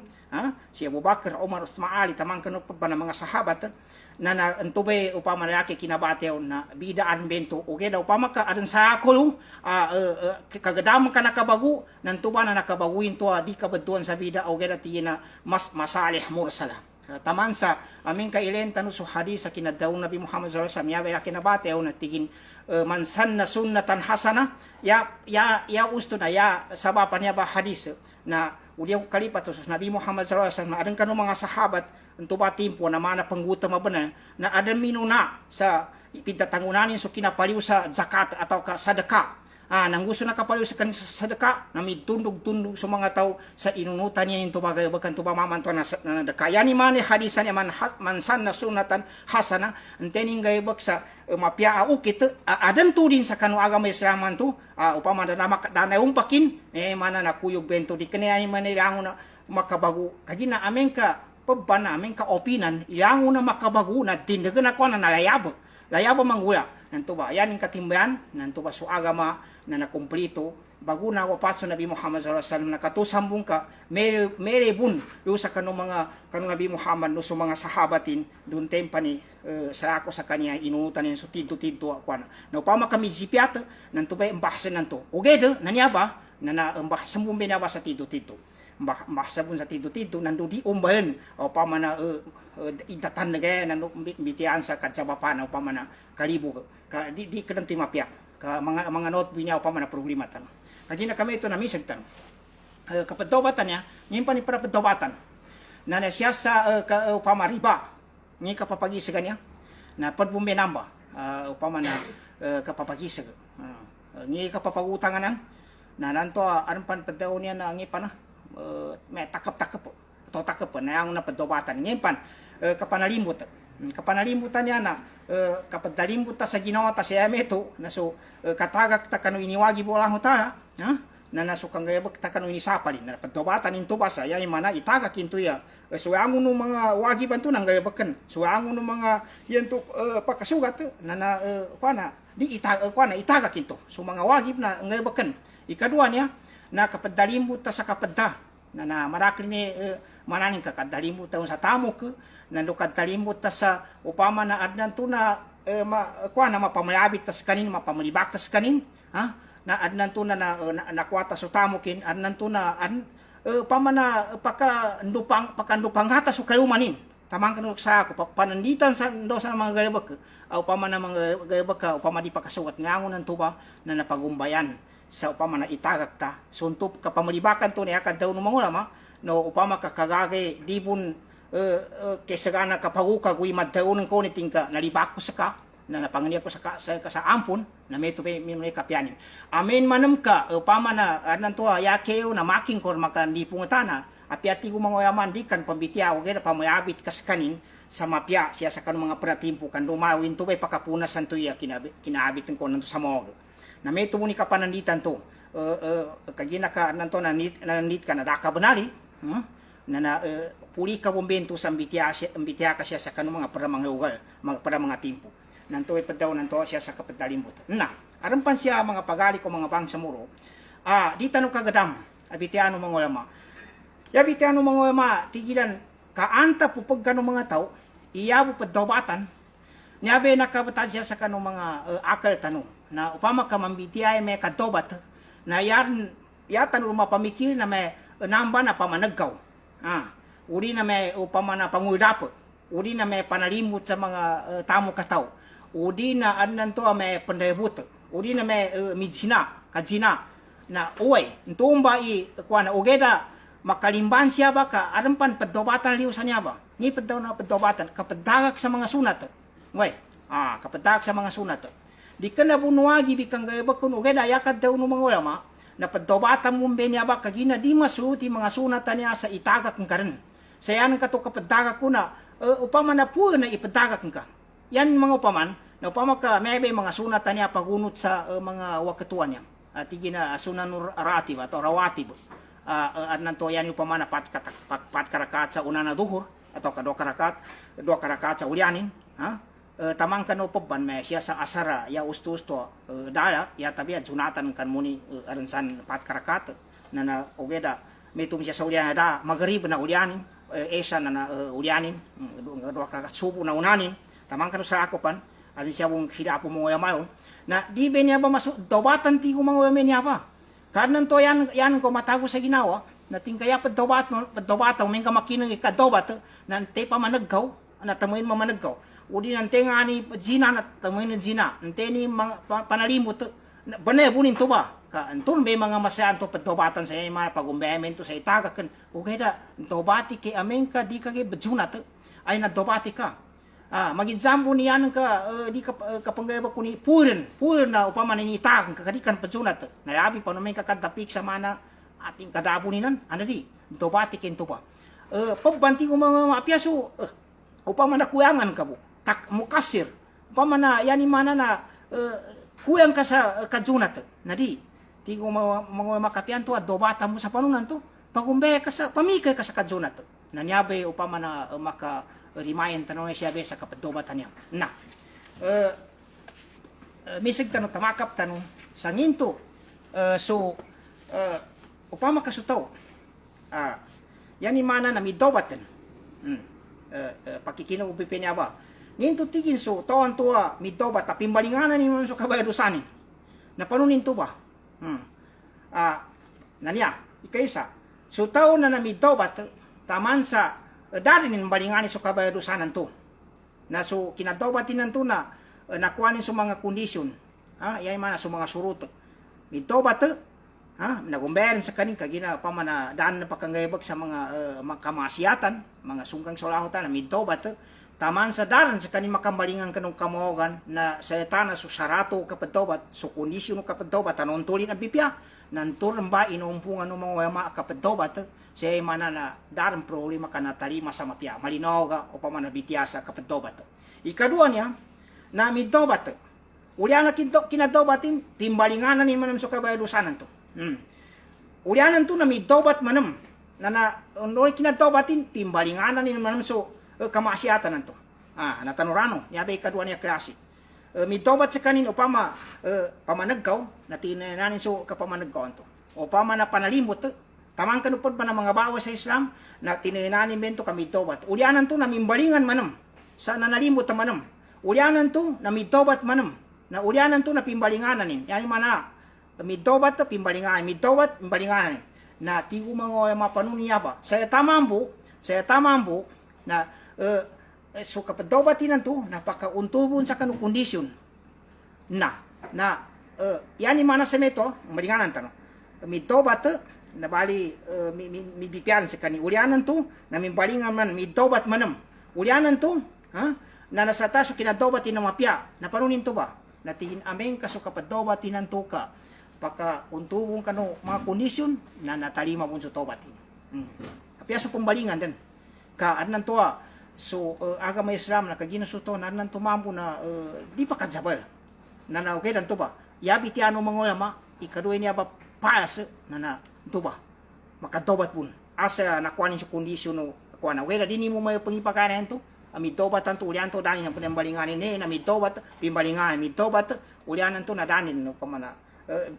si Abu Bakar, Umar, Uthman, Ali tamang kanu pa ng mga sahabat na antubay upama lalaki kinabatew na bidaan bento okay daw upama ka adan sa kulo kagadamang ka nakabagu nan tuba na nakabaguin to di ka baduan sa bida okay da tiina mas masalih mursala taman sa aming kailen tanu so hadis sa kinadaw Nabi Muhammad sallallahu alaihi wasallam ya kinabatew na tigin mansan na sunnatan hasana ya usto na ya sabapan niya ba hadis na uliyaw kalipat sa Nabi Muhammad sallallahu alaihi wasallam adang kanu mga sahabat untuk ba timpo na mana pangguta mabana na adam minuna sa pintatangunanin so kinapaliw sa zakat atau ka sadaka nang gusto na kapaliw sa kanisa sadaka na midtundog-tundog sa mga tao sa inunutan niya yung tubagay bakan tuba mamanto na nadakaya ni mani hadisan ya mansan na sunatan hasana antening gaybak sa mapia ukit adan tu din sa kanu agama Islaman tu upama da danay umpakin mana na kuyog bento di kanaya ni manilango na makabago kagina amen ka pabana amen ka opinan ilango na makabago na tindagan ako na layabo manggula nanto ba yan yung katimbayan nanto ba so agama na nakumplito bago na wapaso Nabi Muhammad sallallahu alaihi wasallam nakatusambong ka merebun do sa kanong Nabi Muhammad no so mga sahabatin dun tempa ni sa ako sa kanya inuutan niya so tidto ako na upama kami zipiat nanto ba embahasa nanto ugeda nanyaba na embahasa mo binaba sa tidto embahasa bun sa tidto nando di umbahen upama na idatan na gaya nando bitian sa kadsabapan upama na kalibo ka di kadang timapya ka mga note niya upama na problema tan kadi na kami ito na misag tan kapatobatan niya ngayon pa ni para patobatan na siya sa upama riba ngayon kapapagisag niya na padbumbe namba upama na kapapagisag ngayon kapapagutanganan na nanto arampan padaw niya na ngayon pa na may takap-takap po ito takap po na yung napadobatan ngayon pa kapanalimutan niya na kapadalimut ta sa ginawa ta siya meto na so katagak ta kanu iniwagi bola ta na nasukang gayabak ta kanu inisapalin na padobatan into basa ya mana itagak into ya suwango no mga wagi bantu nang gayabakan suwango no mga yento pakasugat na kuana di itagak into so mga wagib na gayabakan ikadua niya na kapadalimut ta sa kapadda na marakli ni mananing kakadalimut ta sa tamok nando kadtalimot ta sa upama na adnan to na mapamalabit tas kanin mapamalibak tas kanin na adnan to na nakwata so tamokin adnan to na upama na pakandupang hata so kayumanin tamang kanuk sa ako pananditan sa do sa mga galibak upama na mga galibak upama di pakasugat ngangon nan tuba na napagumbayan sa upama na itagak ta suntup kapamalibakan to ni akad daw no mangulama no upama kakagage dibun kesagana kapaguka gui madaunan ko ni tingka nalibak ko saka na napangani ko sa ampun na meto be minay kapyanin amen manam ka upama na adnan to yakeo na making kor makandi pungatana apiati ko mangoyaman dikan pambitiaw gena pamayabit kaskanin sa mapya siya sa kanong mga pratimpo kan dumawin to bay pakapunasan to ya kinaabit ko nanto sa mog na meto mo ni kapananditan to kagina ka nanto nanit ka na daka benali puli ka bumbento sa ambitya ka siya sa kanong mga paramanghugal para mga timpo nanto ipadaw nanto siya sa kapadalimot na arampan siya mga pagali ko mga bangsa muro di tanong kagadam abitiano mga ulama abitiano mga ulama tigilan kaanta pupag kanong mga tao iyabo padobatan niyabe nakabatad siya sa kanong mga akal tanong na upama ka mambitiay may kadobat na yatan mapamikil na may namba na pamanaggaw uri na may upama na pangudap uri na may panalimot sa mga tamo kataw uri na adnan to may pandayabut uri na may midsina kadzina na uway ntuong ba kuana ugeda makalimban siya ba ka arampan padobatan liw sa niya ba ni padaw na padobatan kapadagak sa mga sunat uway kapadagak sa mga sunat di ka na bunuagi bikang gayabak kun ugeda yakad daw no mga ulama na padobatan mo niya ba kagina di masuti mga sunatan niya sa itagak ng karan sa yan ka to kapadagak ko na upama na po na ipadagak ka yan mga upaman Na upama ka may mga sunatan niya pagunot sa mga wakatuan niya. At tigina sunan ratib atau rawatib. Adnan to yan yung pamana pat karakat sa una na duhur atau dua karakat sa ulyanin. Tamang kano pabban may siya sa asara ya usto dala ya tabi sunatan kan muni aransan pat karakat na ogeda may tum siya sa ulyanin da magrib na ulyanin esa na ulyanin dua karakat subuh na unanin tamang kano sa akopan alin siya bung hidapo mo yamayon na di ba niya ba masuk dobatan ti ko mga niya ba karena to yan ko matago sa ginawa na tingkaya padobataw may kamakinang ikadobat na te pamanaggaw na tamuin mamanaggaw udi nante nga ni zina na tamuin na zina nante ni panalimot banay bunin to ba ka anton may mga masaan to padobatan sa mga pagumbemen to sa itagakan okay da dobati ke amen ka di ka ke bejunat ay na dobati ka mag-example niyan ka di ka kapanggayba ko ni puren na upama ni itakan kakadikan pejunat nalabi pa namin kakadapik sa mana ating kadabo ninan ano di dobati kento pa pagbanti ko mga mapiaso upama na kuyangan ka po tak mukasir upama na yani mana na kuyang ka sa kajunat na di ko mga makapian to at dobata mo sa panunan to pagumbe ka sa pamikay ka sa kajunat na nyabe upama na maka remind tanong siya be sa kapadobatan niya na misig tanong tamakap tanong sa nginto upama kasutaw yan imana na midobatan pakikinaw upipin niya ba nginto tigin so taon tuwa midobat pimbalinganan ni mo so kabayadusanin na panunin to ba nanya ikaisa so taon na midobat taman sa dari nin balingani so kabayadusanan to na so kinadobatin nanto na nakuanin so mga kondisyon yan imana so mga surut midobat nagumbayaran sa kanin kagina pa man daan na pakangaybag sa mga kamasiatan mga sungkang solahotan na midobat taman sa daran sa kanin makambalingan kanong kamogan na sa etana so sarato kapadobat so kondisyon kapadobat anon tulin ang bipya nanturang ba inuumpungan ng mga wama kapadobat sa mana na daran problema ka natalima sa mapya malinaw ka o pa man nabitiasa kapadobat ikadua niya na midobat ulian na kinadobatin pimbalinganan ni manam so kabayadusanan to ulianan to na midobat manam na unoy kinadobatin pimbalinganan ni manam so kamasiatan to natanurano yabe ikadua niya klase midobat sa kanin upama pamanaggaw na tinanin so kapamanaggaw to upama na panalimot tamang kanupod pa ng mga bawa sa Islam na tininanin bento kami tobat. Ulianan to na mimbalingan manam. Sa nanalimot na manam. Ulianan to na mitobat manam. Na ulianan to na pimbalinganan nin. Yan yung mana mitobat na pimbalinganan. Mitobat pimbalinganan. Na tigo mga mapanun niya ba. Saya tamambo na so kapadobatin to napakauntubon sa kanong kondisyon. Yan yung mana sa meto. Malinganan tano. Mitobat na bali mibipian sa kani ulianan to na mimbalingan man midobat manam ulianan to na nasa taso kinadobatin ng mapya na panunin to ba na tingin ameng kaso kapadobatin ng to ka paka untubong kano mga kondisyon na natalima pun so tobatin apya so pembalingan din ka adnan to so agama Islam na kaginasuto na adnan to mambo na di pa kadzabal na okay dan to ba yabi ti ano mga ulama ikaduay niya ba paas na to ba makadobat pun asa nakuanin sa kondisyon no kuana wala din mo may pangipakanan to amitobat tanto ulian to dani ng pimbalinganin na mitobat pimbalingan mitobat ulian to na dani no pamana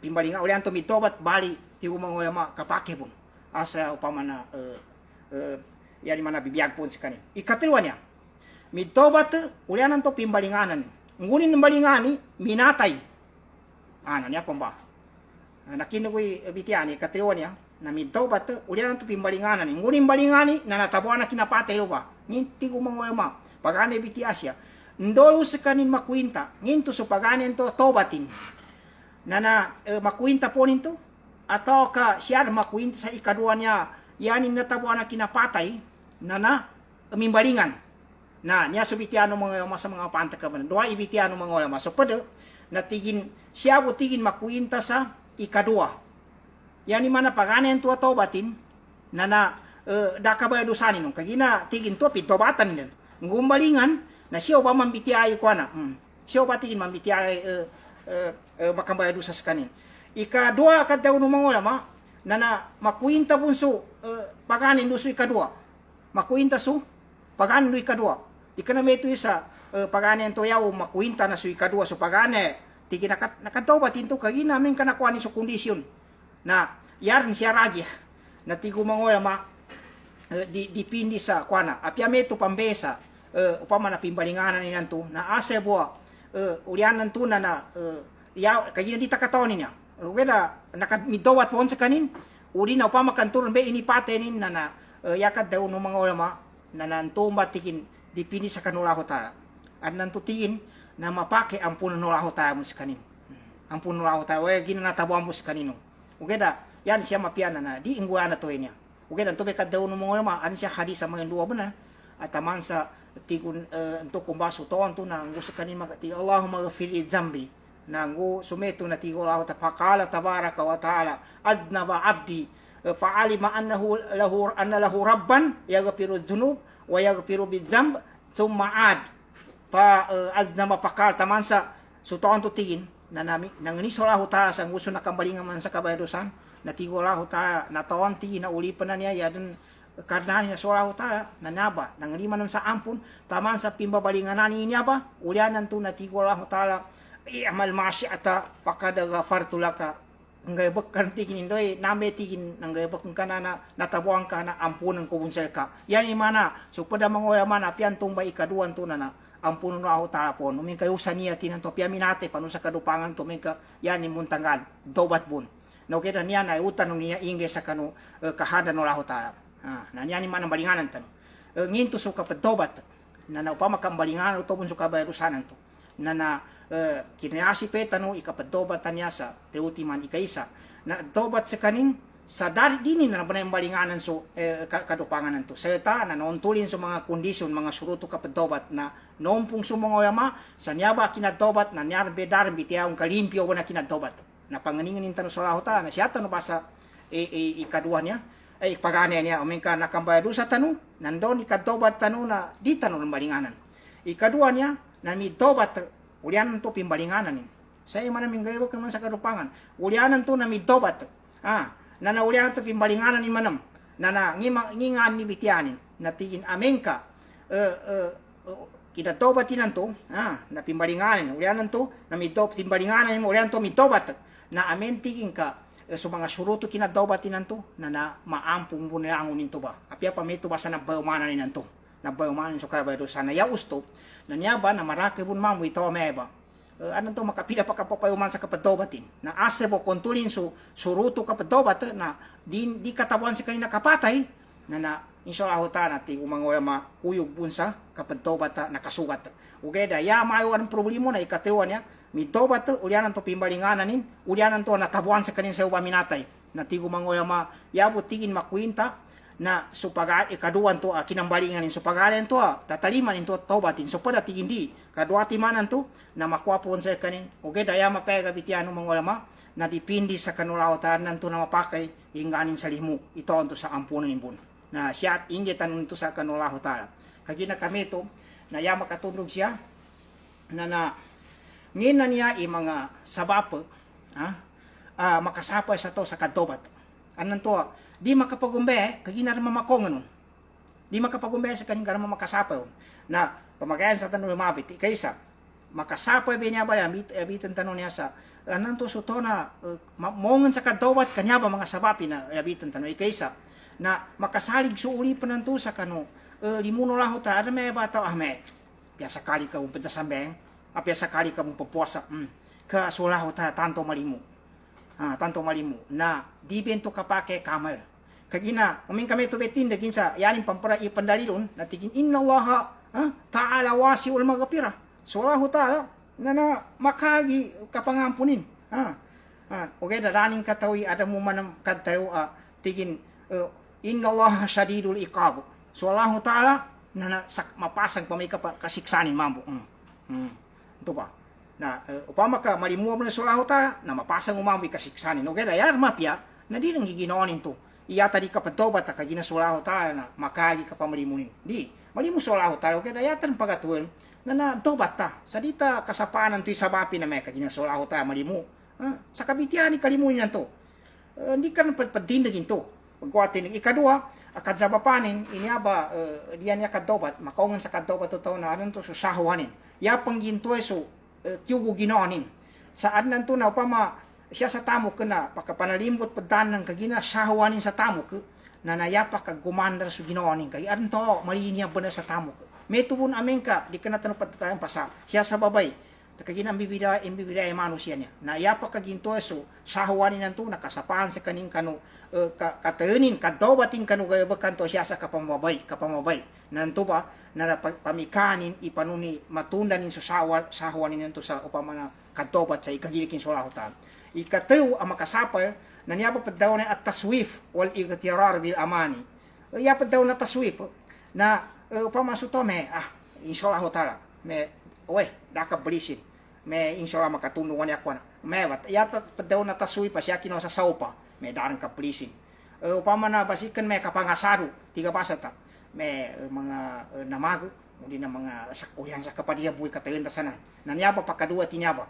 pimbalingan ulian to mitobat bali ti mga ulama kapake pun asa upamana yari mana bibiyag pun sa kanin ikatulwa niya mitobat ulian to pimbalinganan ngunin ng balingani minatay niya pamba nakinuwi bitiani katriwa niya na mitobat ulian to pimbalinganan ngunin balingani na natabuan na kinapatay ba nginti ko mga ulama pagane bitiasya ndolo sa kanin makwinta nginto so paganen to tobatin na makwinta po ninto atau ka siya makwinta sa ikadua niya yanin natabuan na kinapatay na mimbalingan na niya subitiano mga ulama sa mga pantakaman doa ibitiano mga ulama so pwede natigin siya butigin makwinta sa ikadua. Yani mana paganen tua tobatin na dakabayadusanin nung kagina tigin to pitobatan din. Ngumbalingan na siya pa mambitiay ko na. siya batiin mamitialay makambaya dosa sa kanin. Ikadua kadaw ng mga ulama na makuinta bunso paganin do su ikadua. Makuinta su paganin do ikadua. Ikaname ito isa paganin to yaw makuinta na su ikadua so pagane tigi nakatobat into kagina min kanakuan su kondisyon na yarn siya ragi na tigo mga ulama dipindi sa kuana apya meto pambesa upama na pimbalinganan ni nanto na ase buwa ulian nanto na ya kagina di takataon niya weda nakamidowat pon sa kanin uri na upama kanturun be ini patenin na yakat daw no mga ulama na nanto matikin dipindi sa kanulaho tala at nanto tingin na mapake ang punulaho tayo mo sa kanin ang punulaho tayo gina natabuan mo sa kanino ugeda yan siya mapiana na di ingguana to niya ugeda nanto be kadaw no mga ulama an siya hadis sa mga dua benar at taman sa tikun untuk kumbaso to anto na ang gusto kanin magati Allahumma ghfir li dhanbi nangu sumeto na tigo Allah tapakala tabaraka wa taala adnaba abdi fa'alima annahu lahu rabban yaghfiru dhunub wa yaghfiru bidzamb thumma ad pa adnaba pakal taman sa sutoan to tingin na nami nangani solahu ta sa gusto na kambalingan man sa kabayadosan na tigo Allah ta na tawon tingin na ulipan na niya yaden karena niya solahu ta na naba nangani man sa ampun taman sa pimbabalingan niya ba ulianan to na tigo Allah taala i'mal masyi'ata faqad ghafartu laka ngay bakkan tigin indoy name tigin ngay bakkan kana na natabuang ka na ampunan ko bunsel ka yan imana so pada mangoya man apian tumbay ikaduan to na ampunan no ako tapon umin kayo saniya tinan to pia minate panu sa kadupangan to ka yan imuntangad dobat bun no keda niya na utan niya inge sa kanu kahada no laho ta na niya ni man balinganan tan nginto so kapadobat na upama kambalinganan to bun so kabayrusanan to na kinayasi petano ikapadobatan niya sa teutiman ikaisa na dobat sa kanin sa dari dinin na nabanay balinganan so kadupangan to seta na noontulin so mga kondisyon mga suruto kapadobat na noompung so mga ulama sa niyaba kinadobat na niyar bedaran bitiaong kalimpyo na kinadobat na panganingin intano sa lahota na siya tano basa ikaduha niya ay pagane niya umingka nakambaya sa tanu nandon ikadobat tanu na di tanu ng balinganan ikaduha niya na midobat ulianan to pimbalinganan ni saya mana minggayo kan sa kadupangan ulianan to na midobat na ulianan to pimbalinganan ni manam na ngingan ni bitianin na tigin amengka kita tobatinan to na pimbalinganan ulianan to na midobat pimbalinganan ni ulianan to midobat na amen tigin ka so mga suruto kinadobatinan to na maampung bunalangon ninto ba apya pa meto basa na bayumanan ni nanto na bayumanan so kaya do sana ya usto na niya ba na marake bun mamu ito meba anong to makapila pa kapapayuman sa kapadobatin na asebo kontulin so suruto kapadobat na di katabuan sa kanina kapatay na inshallah ta na ti umangoy kuyog bun sa kapadobat na kasugat ugeda ya mayo ang problema na ikatiwan niya midobat ulianan to pimbalinganan nin ulianan to natabuan sa kanina sa ubaminatay na ti umangoy yabo tigin makwinta na supagaan ikaduan to kinambalingan in supagalan to dataliman into tobatin so pada tigindi kadua timanan to na makuapon sa kanin oge daya mapega bitiano mga ulama na dipindi sa kanulautan nanto na mapakay inganin sa limu ito onto sa ampunan nimbun na siya ingetan nito sa kanulahu tala kagina kami to na ya makatundog siya na ngina niya mga sabap makasapa sa to sa kadobat anan to di makapagumbe kagina ra mamakongan di makapagumbe sa kaning gara makasapaw na pamagayan sa tanong lumabit kaysa makasapaw ba niya ba abitan tanong niya sa nanto suto na mongan sa kadawat kanya ba mga sabapi na abitan tanong kaysa na makasalig so uli pa nanto sa kano limuno laho ta ada may bata ahme biasa kali ka umpa sa sambeng biasa kali ka umpa puasa ka sulaho ta tanto malimu tanto malimu na di bento kapake kamal kagina umin kami to betin dagin sa yanin pampara ipandalilon na tigin innallaha ta'ala wasiul maghfirah sulahu ta'ala na makagi kapangampunin okay daraning katawi ada mo man kadtayo tigin innallaha syadidul iqab sulahu ta'ala na mapasang pamay kasiksanin mambo ito ba na upama ka malimuwa mo na sulahu ta na mapasang umambi kasiksanin no kaya yar mapya na di nang giginonin to iya tadi kapatobat ka ginasulahu ta na makagi ka pamalimunin di malimu sulahu ta kaya yatan pagatuan na tobat ta. Sa dita kasapaanan to'y sabapi na may kaginasulaho ta malimu. Sa kabitian ni kalimu niyan to. Hindi ka nang padindagin to. Pagkuatin ikadua, akad sabapanin, inyaba, diyan niya kadobat, makaungan sa kadobat to na anon to susahuanin. Yapang ginto so, kyugo ginoanin. Saan nanto na upama siya sa tamo ka na, pagkapanalimbot padan ng kagina, sahuanin sa tamo ka, na nayapak kag gumandar sa ginoanin kay aron to, malinya ba na sa tamo ka. May tubon amin ka, di ka na tanong patatayan pa sa, siya sa babay, nakagina imbibida mano siya niya. Nayapak kag ginto so, sahuanin nanto, nakasapahan sa kaning kano, katayonin, kadobating kano gaya kanto siya sa kapamabay. Nanto ba, na pamikanin, ipanuni, matundanin sa sahuanin nanto sa upamana kadobat sa ikagilikin sulahutan. Ikatlo ang makasapal na niyapapad daw na at taswif wal igatirar bil amani. Yapad daw na taswif na pamaso to me inshallah ta'ala me daka belisin me inshallah makatulungan niya ko na mewat yata daw na taswif pa siya kino sa saupa me darang ka belisin. Upama na basikan me kapangasaru tiga pasata me mga namago muli na mga sakuyan sa kapadiya buhay katayin sana nanyaba pa kadua tinyaba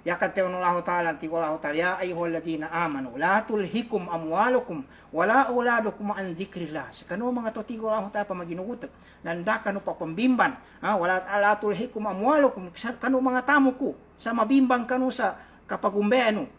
yakat tayo Allah Ta'ala ti Allah Ta'ala ya ayyuhalladhina amanu la tulhikum amwalukum wala auladukum an dzikrillah sakano mga to ti Allah Ta'ala pamaginugot nanda kanu pa pambimban wala la tulhikum amwalukum kanu mga tamo ko sa mabimbang kanu sa kapagumbeano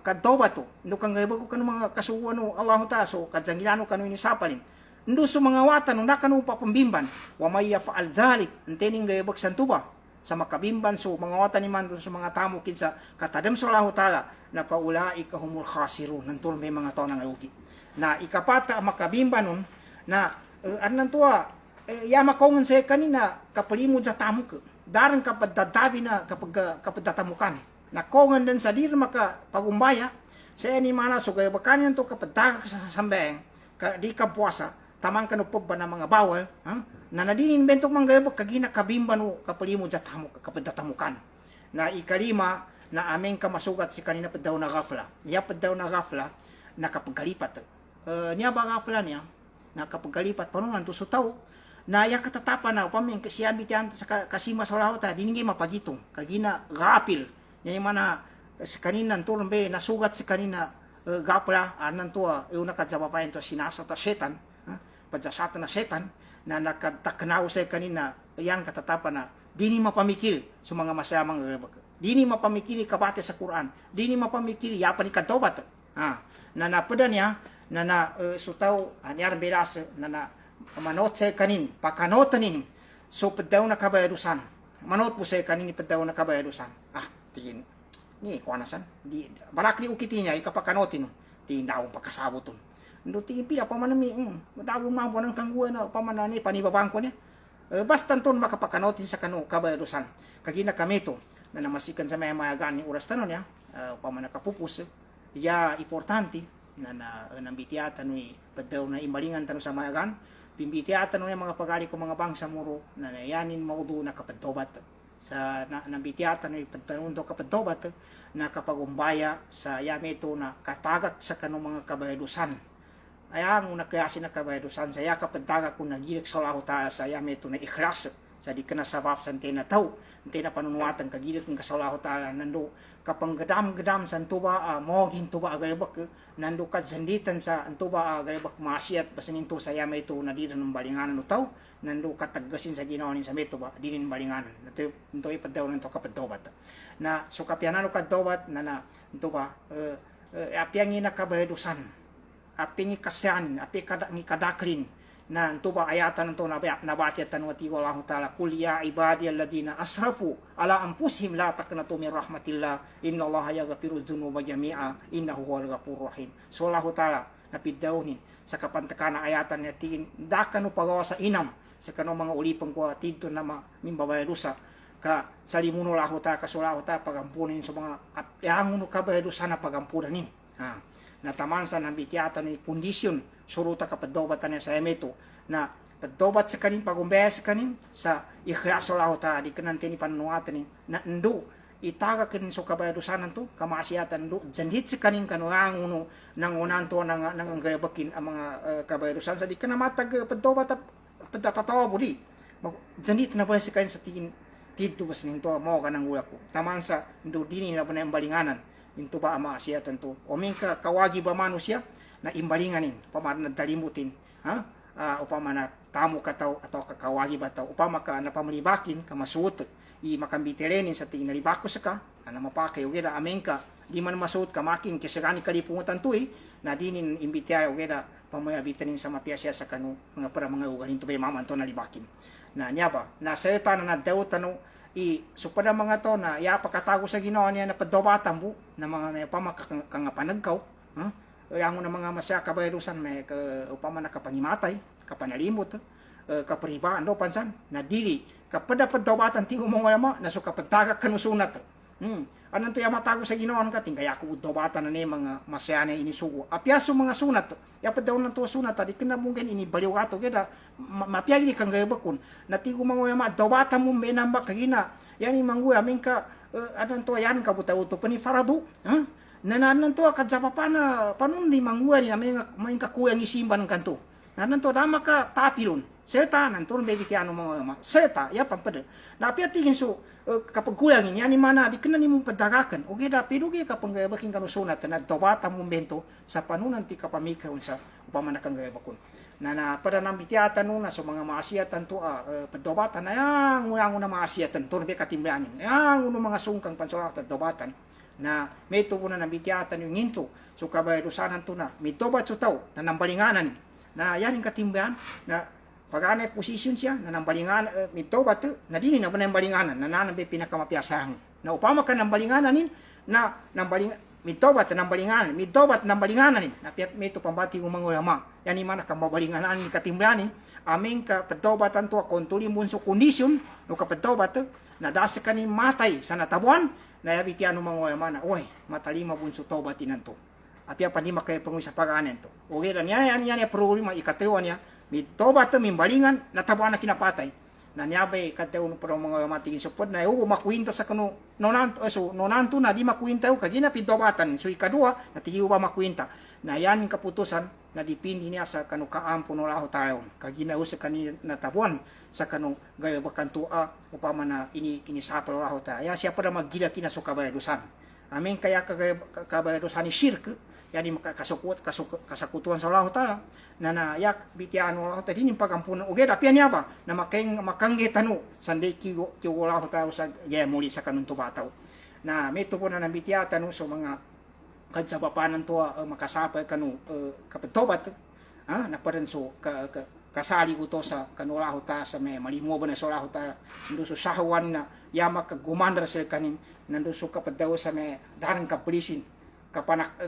kadobato ndo kang gaybo kanu mga kasuwano Allah Ta'ala so kadzangilano kanu ni sapalin ndo so mga watan nda kanu pa pambimban wa may yaf'al dhalik antening gaybo santuba sa makabimban so mga watan ni man sa mga tamo kinsa katadam sa Allah Ta'ala na paulai kahumul khasirun nantul may mga tao nang alugi na ikapata makabimban nun na anan tuwa ya makaungan sa kanina kapalimod sa tamo ka darang kapag dadabi na kapag datamukan na kaungan din sa dir maka pagumbaya sa ni mana so kaya bakanyan to kapag daga sa sambeng di ka puasa tamang kanupob ba na mga bawal na nadinin bentok manggayabok kagina kabimban o kapalimod sa tamo kapagdatamukan na ikalima na aming kamasugat si kanina pa daw na gafla niya pa daw na gafla na kapagalipat niya ba gafla niya na kapagalipat panungan to sutaw na ya katatapa na upaming kasiyami tiyan sa kasima sa lawata diningi mapagitong kagina gapil niya yung mana sa kanina tulong be nasugat si kanina gapla anan to yung nakadzabapayan to sinasa ta setan padsasata na setan na nakataknaw sa kanina yan katatapa na dini mapamikil sa mga masamang dini mapamikil kabate sa Quran dini mapamikil yapan ni kadobat na napada niya na sutaw anyar beras na manot sa kanin pakanotanin so padaw na kabayadusan manot po sa kanin padaw na kabayadusan tingin ni kuanasan di balak ni ukiti niya ikapakanotin di naong pagkasaboton ndo tingin pila pamanami dagong mabo ng kangguan na pamanani panibabang ko niya basta ton makapakanotin sa kanu kabayadusan kagina kami to na namasikan sa may mayagan ni oras tanon niya pamanakapupus ya importante na nambitiatan ni padaw na imbalingan tanong sa mayagan pimbitiatan ni mga pagali ko mga bangsa muro na yanin maudo na kapadtobat sa nambitiatan ni padaw to kapadtobat na kapagumbaya sa yameto na katagak sa kanong mga kabayadusan ayang nakayasin na kabayadusan saya kapadaga kung nagilik sa Allah Ta'ala sa yameto na ikhlas sa di ka na sabab sa na tao na panunuatan kagilik ng kasalah Ta'ala nando kapang gadam-gadam sa antuba mo gintuba agalibak nando kad sanditan sa antuba agalibak maasiat basaninto sa yameto na di ng balinganan no tao nando katagasin sa ginawanin sa meto ba di rin balinganan ito ipadaw nito kapadobat na so kapyanano kadobat na ito ba apyang ina kabayadusan aping kasyan, aping kadakrin na tuba ayatan nito nabati at tanwati ko Allah Ta'ala kul ya ibadi alladina asrafu ala anfusihim la taqnatu min rahmatillah inna Allah yaghfiru dhunuba jami'a innahu huwal ghafurur rahim so Allah Ta'ala napidawnin sa kapantakan na ayatan niya tingin dakano pagawa sa inam sa kanong mga ulipang ko tidto na mimbabayadusa ka salimuno Allah Ta'ala kasulahu Ta'ala pagampunin sa mga yanguno kabayadusa na pagampunin na tamansa ng bityatan ni kondisyon suruta kapadobatan niya sa emeto na pagdobat sa kanin pagumbaya sa kanin sa ikhlas Allah Ta'ala di kanante ni panunuatan ni na ndo itaga kanin so kabayadusanan to kamaasiyatan ndo jandit sa kanin kanuang uno nang unan to nang gayabakin ang mga kabayadusan sa di ka na matag pagdobat padtatatawa budi Janit na ba si kain sa tingin dito bas ninto mo ka nang ko. Taman sa ndo dini na ba na imbalinganan. Into ba ama siya tanto. O ka kawagi ba manusia na imbalinganin. Upama na dalimutin. Upama na tamo ka tao atau kakawagi ba tao. Upama ka napamalibakin ka masuot. Makambitelenin sa tingin nalibako sa ka. Na mapakay. O gila amin ka. Di man masuot ka makin kisagani kalipungutan to na dinin imbitya o gila pamayabitanin sa mapiyasya sa kanu mga para mga ugarin to ba maman to nalibakin. Na niya ba, na sayta na nadaw tano, supada mga to na pakatago sa ginawa niya na padobatan bu, na mga may pamakangapanagkaw, ang na mga masya kabayrusan may upama na kapangimatay, kapanalimot, kaparibaan do pansan, na dili, kapada padobatan tingo mga yama, na so kapadaga kanusunat. Anong to matago sa ginawan ka, tingkaya ko udobatan na ni mga masya na inisugo. Apyaso mga sunat, yapad daw ng tuwa sunat, di ka mungkin ini baliw ato, kaya mapiyagi ni kang gayabakon, na tigo mga yama, dobatan mo may nambak kagina, yan yung mga amin ka, anong to yan, kabuta-uto pa ni Farado, nanan to, kadsapa pa na, panon ni mangguwa ni, may kakuyang isimban kanto, nanan to, dama ka tapilon, seta, nanto, may kikiano mga yama, seta, pampada, napiyatigin so, kapag kulangin, yan ni mana, di ka na ni mong padagakan. O kaya, pero kaya kapag gayabaking kanusunat, na dobata mong bento, sa panunan ti kapamikaw sa upamanakang gayabakon. Na pada nambitiatan na so mga maasiyatan to, padobatan na yang na maasiyatan to, nabi katimbayanin. Yang mga sungkang pansulak at dobatan, na may tubo na nambitiatan yung nginto, so kabayrusanan to na, may dobat so tao, na nambalinganan, na yan yung katimbayan, na pag-anay posisyon siya, na nambalinganan, mito ba ito, na dini na ba nambalinganan, na nanabay pinakamapyasahan. Na upama ka nambalingananin, na mito ba ito nambalinganan, mito ba ito nambalingananin, na mito pambati ng mga ulama, yan yung mga mabalingananin ni katimbayanin, aming kapadobatan to, kontuli mo sa kondisyon, no kapadobat, na dasa ka ni matay sa natabuan, na yabitian ng mga ulama na, oy, matalima bunso tobatinan to. Apya pa di makaya pangoy sa pag-anen to. O yan yung problema, ikatiwan niya, may tobat min balingan natabuan na kinapatay na niyabay kadaw no pero mga matigin supod na makuwinta sa kanu nonanto na di makuwinta kagina pidobatan so ikadua natigiw ba makuwinta na yan yung kaputusan na dipindi niya sa kanu kaampo no laho tayo kagina usa kani natabuan sa kanu gayo bakantua upama na inisapal laho tayo ya siya para maggila kina so kabayadusan amin kaya kabayadusan ni shirk yani kasakutuan sa laho tayo na yak bitiano laho tadi ning pagampunan uge tapi niya ba na makangge tanu sanday kiyo laho tayo sa muli sa kanunto bataw na may tupo na nambitiya tanu so mga kadsapapanan to makasapay kanu kapatobat na paran so kasali ko to sa kanulaho ta sa may malimo ba na so laho ta ndo so sahawan na yama kagumandar sa kanin nando so kapadaw sa may darang kapulisin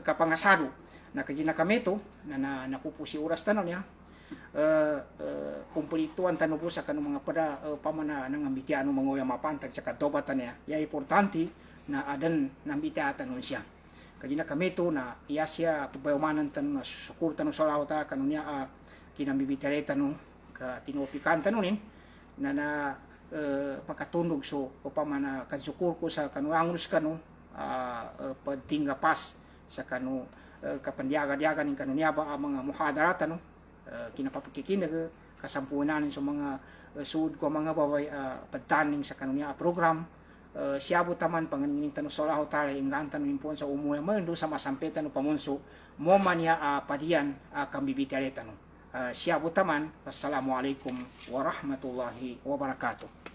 kapangasado na kagina kami to na napupusi oras tanon niya kumpulituan tanubo sa kanong mga pada pamana nang ambitiano mga mapantag sa kadobatan niya ya importante na adan nambitiatan nun siya kagina kami to na iya siya pabayumanan tanon na sukur tanon sa lauta kanon niya kinambibitare tanon ka tinopikan tanonin na makatunog so pamana kansukur ko sa kanuangus kanu pagtingga pas sa kanu kapandiaga-diaga ning kanunya ba mga muhadarat kinapapikikinag kasampunan sa mga sud ko mga babay pagtaning sa kanunya program siyabo taman panganing tanong sa laho tala ingan tanong impon sa umuya man do sa masampetan no pamunso mo man ya padian kambibitare tanong siyabo taman assalamualaikum warahmatullahi wabarakatuh.